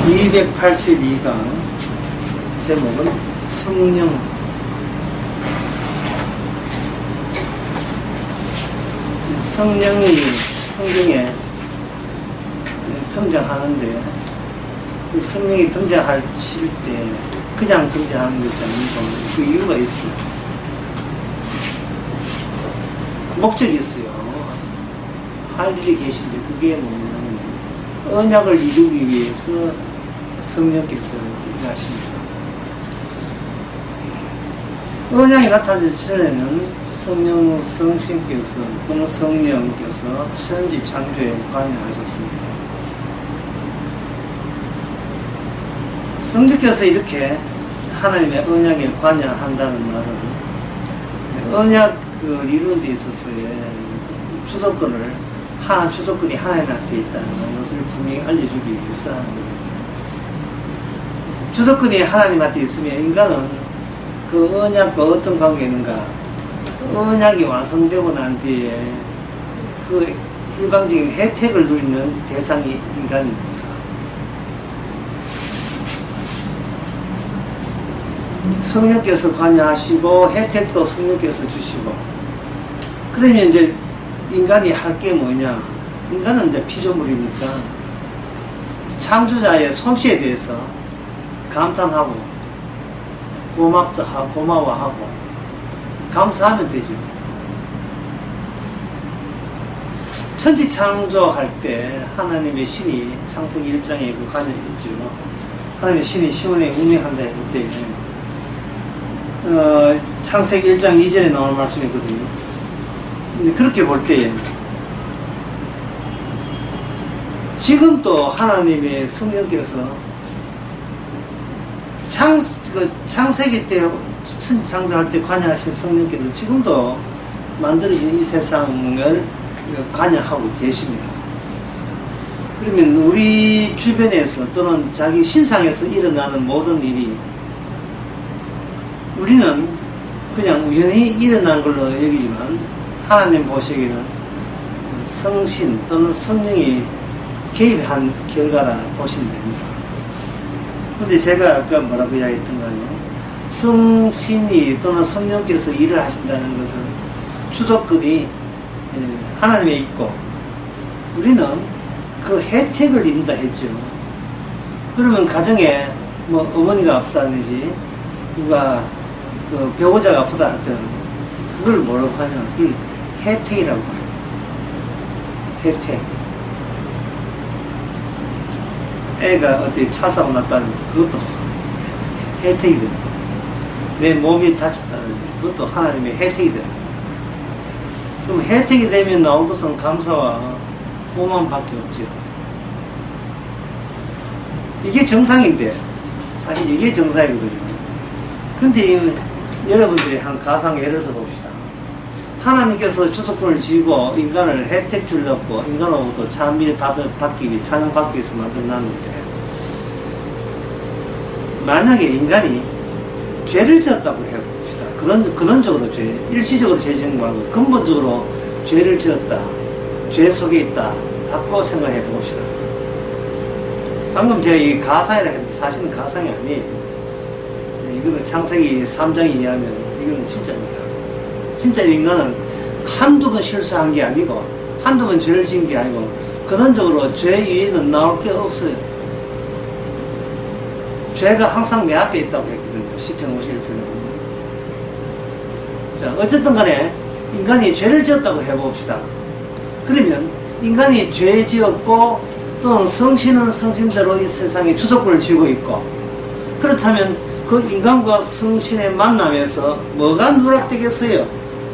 282강 제목은 성령. 성령이 성경에 등장하는데 성령이 등장할 때 그냥 등장하는 것이 아니고 그 이유가 있어요. 목적이 있어요. 할 일이 계신데 그게 뭐냐면 언약을 이루기 위해서 성령께서 일하십니다. 언약이 나타나기 전에는 성신께서 또는 성령께서 천지 창조에 관여하셨습니다. 성령께서 이렇게 하나님의 언약에 관여한다는 말은 언약을 이루는 데 있어서의 주도권을 주도권이 하나님한테 있다는 것을 분명히 알려주기 위해서 하는 겁니다. 주도권이 하나님한테 있으면 인간은 그 언약과 어떤 관계가 있는가? 언약이 완성되고 난 뒤에 그 일방적인 혜택을 누리는 대상이 인간입니다. 성령께서 관여하시고 혜택도 성령께서 주시고, 그러면 이제 인간이 할 게 뭐냐? 인간은 이제 피조물이니까 창조자의 솜씨에 대해서 감탄하고 고맙다 하고 고마워하고 감사하면 되죠. 천지 창조할 때 하나님의 신이 창세기 1장에 그 관여했죠. 하나님의 신이 시온에 운행한다 할 때 창세기 1장 2절에 나오는 말씀이거든요. 근데 그렇게 볼 때에 지금도 하나님의 성령께서 창세기 때 천지 창조할 때 관여하신 성령께서 지금도 만들어진 이 세상을 관여하고 계십니다. 그러면 우리 주변에서 또는 자기 신상에서 일어나는 모든 일이 우리는 그냥 우연히 일어난 걸로 여기지만 하나님 보시기에는 성신 또는 성령이 개입한 결과라 보시면 됩니다. 근데 제가 아까 뭐라고 이야기했던가요? 성신이 또는 성령께서 일을 하신다는 것은 주도권이 하나님에 있고 우리는 그 혜택을 입는다 했죠. 그러면 가정에 뭐 어머니가 아프다든지 누가 그 배우자가 아프다 할 때는 그걸 뭐라고 하냐? 그걸 혜택이라고 해요. 혜택. 애가 어디 차 사고 났다든지 그것도 혜택이 됩니다. 내 몸이 다쳤다든지 그것도 하나님의 혜택이 됩니다. 그럼 혜택이 되면 나올 것은 감사와 고마움밖에 없죠. 이게 정상인데 사실 이게 정상이거든요. 근데 여러분들이 한 가상 예를 들어서 봅시다. 하나님께서 주도권을 쥐고 인간을 혜택 주려고 인간으로부터 찬양받기 위해서 만들어놨는데 만약에 인간이 죄를 지었다고 해봅시다. 근원적으로 일시적으로 죄 지은 거 말고 근본적으로 죄를 지었다. 죄 속에 있다. 라고 생각해 봅시다. 방금 제가 이 가상이라 했는데 사실은 가상이 아니에요. 이거는 창세기 3장에 의하면 이거는 진짜입니다. 진짜 인간은 한두 번 실수한 게 아니고 한두 번 죄를 지은 게 아니고 근원적으로 죄 위에는 나올 게 없어요. 죄가 항상 내 앞에 있다고 했거든요. 시편 51편에 보면. 자, 어쨌든 간에 인간이 죄를 지었다고 해봅시다. 그러면 인간이 죄 지었고 또는 성신은 성신대로 이 세상에 주도권을 쥐고 있고 그렇다면 그 인간과 성신의 만남에서 뭐가 누락되겠어요?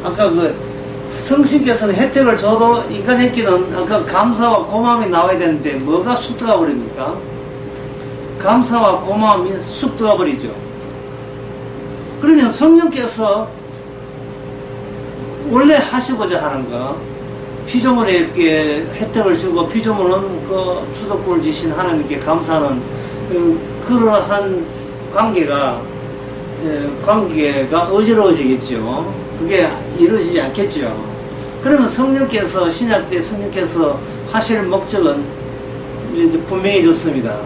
아까 그 성신께서는 혜택을 줘도 인간에게는 아까 감사와 고마움이 나와야 되는데 뭐가 쑥 들어가 버립니까? 감사와 고마움이 쑥 들어가 버리죠. 그러면 성령께서 원래 하시고자 하는 거 피조물에게 혜택을 주고 피조물은 그 주도권을 지신 하나님께 감사하는 그러한 관계가 어지러워지겠죠. 그게 이루어지지 않겠죠. 그러면 성령께서 신약 때 성령께서 하실 목적은 이제 분명해졌습니다.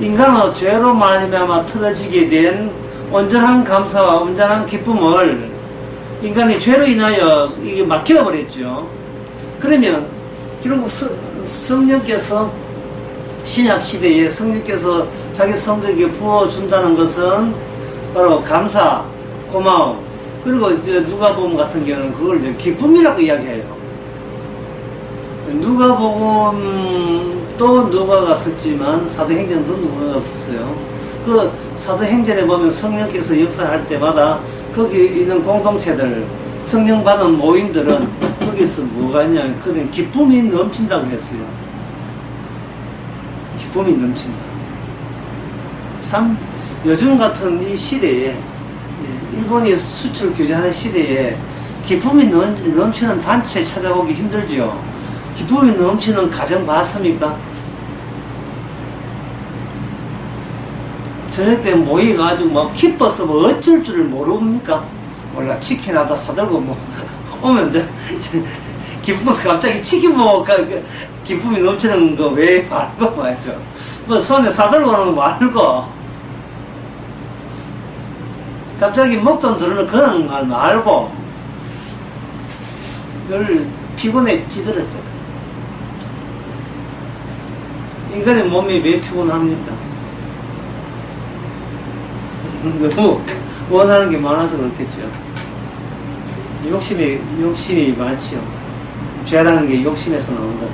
인간은 죄로 말미암아 틀어지게 된 온전한 감사와 온전한 기쁨을 인간이 죄로 인하여 이게 막혀버렸죠. 그러면 결국 성령께서 신약시대에 성령께서 자기 성도에게 부어준다는 것은 바로 감사, 고마움, 그리고 누가복음 같은 경우는 그걸 기쁨이라고 이야기해요. 누가복음도 누가가 썼지만 사도행전도 누가가 썼어요. 그 사도행전에 보면 성령께서 역사할 때마다 거기 있는 공동체들, 성령 받은 모임들은 거기서 뭐가 있냐, 그는 기쁨이 넘친다고 했어요. 기쁨이 넘친다. 참 요즘 같은 이 시대에, 일본이 수출 규제하는 시대에 기쁨이 넘치는 단체 찾아보기 힘들지요. 기쁨이 넘치는 가정 봤습니까? 저녁 때 모이가지고 막 기뻐서 뭐 어쩔 줄을 모릅니까? 몰라, 치킨 하나 사들고 뭐 오면 이제 기쁨, 갑자기 치킨 먹고 기쁨이 넘치는 거 왜 말고 말이죠. 뭐 손에 사들고 오는 거 말고 갑자기 목돈 들어오는 그런 걸 말고 늘 피곤해 찌들었잖아. 인간의 몸이 왜 피곤합니까? 너무 원하는 게 많아서 그렇겠죠. 욕심이 많지요. 죄라는 게 욕심에서 나온다.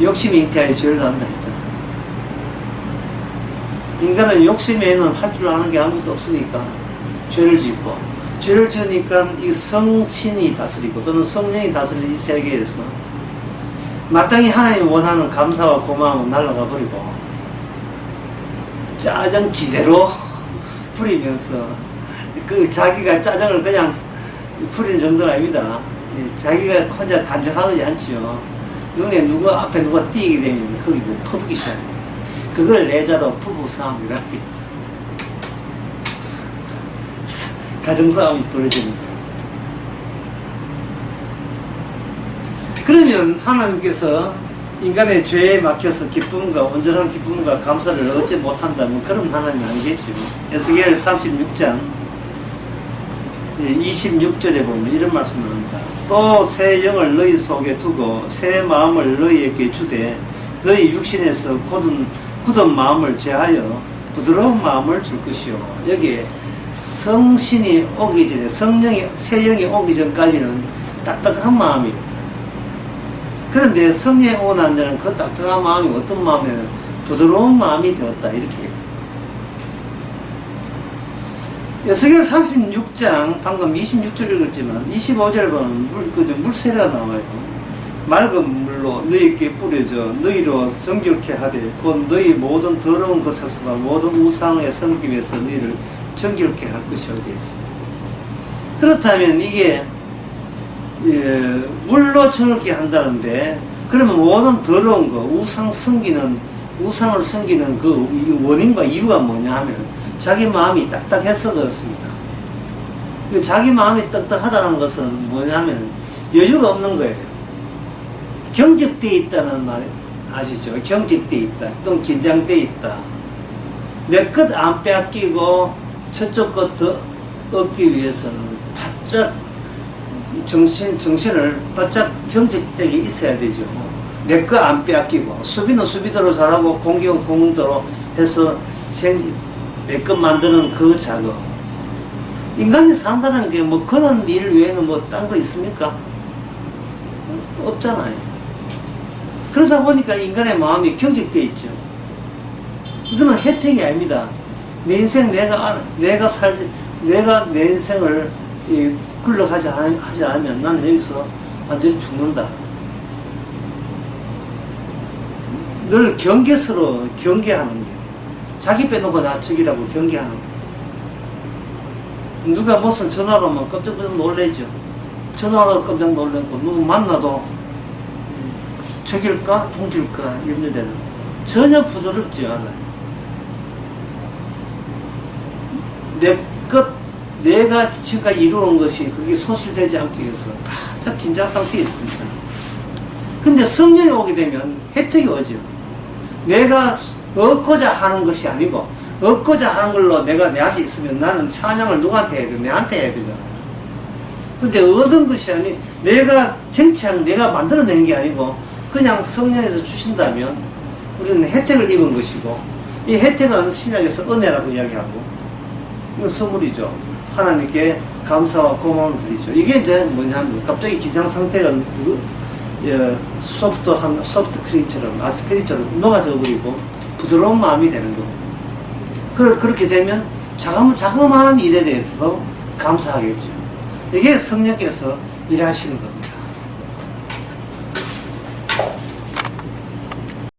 욕심이 잉태하여 죄를 낳는다 했잖아. 인간은 욕심에는 할 줄 아는 게 아무것도 없으니까 죄를 짓고, 죄를 지으니까 이 성신이 다스리고 또는 성령이 다스리는 이 세계에서 마땅히 하나님이 원하는 감사와 고마움은 날아가 버리고 짜증 지대로 부리면서 그 자기가 짜증을 그냥 부리는 정도가 아닙니다. 자기가 혼자 간직하지 않지요. 눈에 앞에 누가 띄게 되면 거기 퍼붓기 시작합니다. 그걸 내자로 부부싸움이라 가정싸움이 벌어지는 거예요. 그러면 하나님께서 인간의 죄에 막혀서 기쁨과 온전한 기쁨과 감사를 얻지 못한다면 그럼 하나님은 아니겠죠. 에스겔 36장 26절에 보면 이런 말씀 나옵니다. 또 새 영을 너희 속에 두고 새 마음을 너희에게 주되 너희 육신에서 굳은 마음을 제하여 부드러운 마음을 줄 것이요. 여기에 성신이 오기 전에 새 영이 오기 전까지는 딱딱한 마음이었다. 그런데 성령이 오고 난 데는 그 딱딱한 마음이 어떤 마음이냐면 부드러운 마음이 되었다. 이렇게. 에스겔 36장 방금 26절 읽었지만 25절 보면 물세례가 나와요. 맑은 물로 너희에게 뿌려져 너희로 정결케 하되 곧 너희 모든 더러운 것에서와 모든 우상의 섬김에서 너희를 정결케 할 것이오. 그렇다면 이게 물로 정결케 한다는데 그러면 모든 더러운 거 우상을 섬기는 그 원인과 이유가 뭐냐 하면 자기 마음이 딱딱해서 그렇습니다. 자기 마음이 딱딱하다는 것은 뭐냐 하면 여유가 없는 거예요. 경직되어 있다는 말 아시죠? 경직되어 있다. 또는 긴장되어 있다. 내 것 안 빼앗기고 저쪽 것도 얻기 위해서는 바짝 정신을 바짝 경직되게 있어야 되죠. 내 거 안 빼앗기고 수비는 수비대로 잘하고 공격은 공격대로 해서 내 것 만드는 그 작업. 인간이 산다는 게 뭐 그런 일 외에는 뭐 딴 거 있습니까? 없잖아요. 그러다 보니까 인간의 마음이 경직되어 있죠. 이거는 혜택이 아닙니다. 내 인생 내가 내 인생을 굴러가지 하지 않으면 나는 여기서 완전히 죽는다. 늘 경계스러워 경계하는 거예요. 자기 빼놓고 나 저기라고 경계하는 거예요. 누가 무슨 전화로 오면 깜짝 놀래죠. 전화로 깜짝 놀래고 누구 만나도 저길까 동길까 염려되는 전혀 부드럽지 않아요. 내가 지금까지 이루어온 것이 그게 소실되지 않기 위해서 바짝 긴장 상태에 있습니다. 근데 성령이 오게 되면 혜택이 오죠. 내가 얻고자 하는 것이 아니고, 얻고자 하는 걸로 내가 내한테 있으면 나는 찬양을 누구한테 해야 돼? 내한테 해야 되잖아. 근데 얻은 것이 아니, 내가 쟁취한, 내가 만들어낸 게 아니고, 그냥 성령에서 주신다면, 우리는 혜택을 입은 것이고, 이 혜택은 신약에서 은혜라고 이야기하고, 이건 선물이죠. 하나님께 감사와 고마움을 드리죠. 이게 이제 뭐냐면, 갑자기 긴장 상태가 소프트 크림처럼, 아이스크림처럼 녹아져 버리고, 부드러운 마음이 되는 거고. 그렇게 되면, 자그마한 일에 대해서도 감사하겠죠. 이게 성령께서 일하시는 겁니다.